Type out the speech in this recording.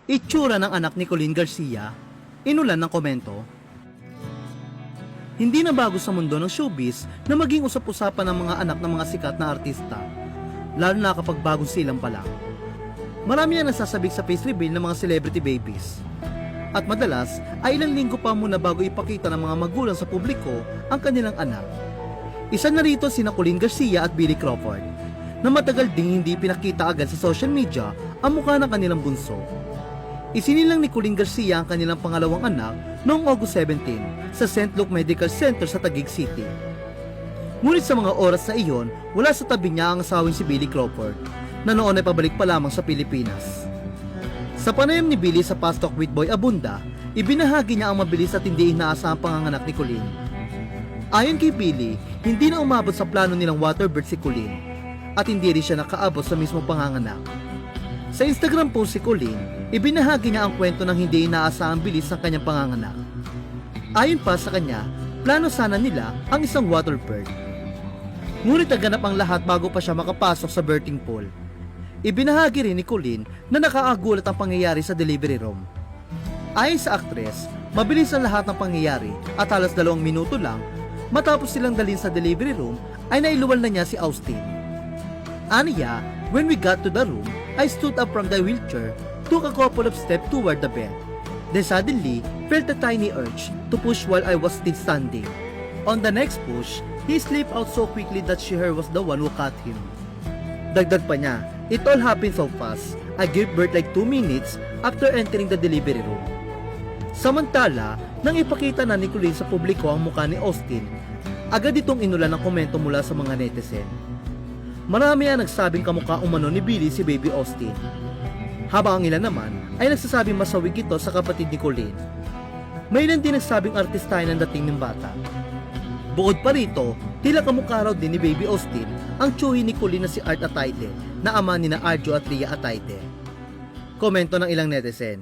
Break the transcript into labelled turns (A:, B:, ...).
A: Itsura ng anak ni Colleen Garcia, inulan ng komento. Hindi na bago sa mundo ng showbiz na maging usap-usapan ng mga anak ng mga sikat na artista, lalo na kapag bagong silang pa lang. Marami ang nasasabik sa face reveal ng mga celebrity babies. At madalas ay ilang linggo pa muna bago ipakita ng mga magulang sa publiko ang kanilang anak. Isa na rito sina Colleen Garcia at Billy Crawford, na matagal ding hindi pinakita agad sa social media ang mukha ng kanilang bunso. Isinilang ni Colleen Garcia ang kanilang pangalawang anak noong August 17 sa St. Luke Medical Center sa Taguig City. Ngunit sa mga oras na iyon, wala sa tabi niya ang asawang si Billy Crawford, na noon ay pabalik pa lamang sa Pilipinas. Sa panayam ni Billy sa Fast Talk with Boy Abunda, ibinahagi niya ang mabilis at hindi inaasahang panganganak ni Colleen. Ayon kay Billy, hindi na umabot sa plano nilang waterbird si Colleen, at hindi rin siya nakaabot sa mismo panganganak. Sa Instagram post si Colleen, ibinahagi niya ang kwento ng hindi inaasahang bilis ng kanyang panganganak. Ayon pa sa kanya, plano sana nila ang isang waterbird. Ngunit naganap ang lahat bago pa siya makapasok sa birthing pool. Ibinahagi rin ni Colleen na nakaagulat ang pangyayari sa delivery room. Ayon sa aktres, mabilis ang lahat ng pangyayari at halos 2 minuto lang matapos silang dalhin sa delivery room ay nailuwal na niya si Austin. Aniya, when we got to the room, I stood up from the wheelchair, took a couple of steps toward the bed, then suddenly felt a tiny urge to push while I was still standing. On the next push, he slipped out so quickly that she was the one who caught him. Dagdag pa niya, it all happened so fast. I gave birth like 2 minutes after entering the delivery room. Samantala, nang ipakita na ni Colleen sa publiko ang mukha ni Austin, agad itong inulan ng komento mula sa mga netizen. Marami ang nagsabing kamukha umano ni Billy si Baby Austin, habang ang ilan naman ay nagsasabing masawig ito sa kapatid ni Colleen. May ilan din nagsabing artistahin ang dating ng bata. Bukod pa rito, tila kamukha raw din ni Baby Austin ang tsuhi ni Colleen na si Art Atayde, na ama ni na Arjo at Ria Atayde. Komento ng ilang netizen.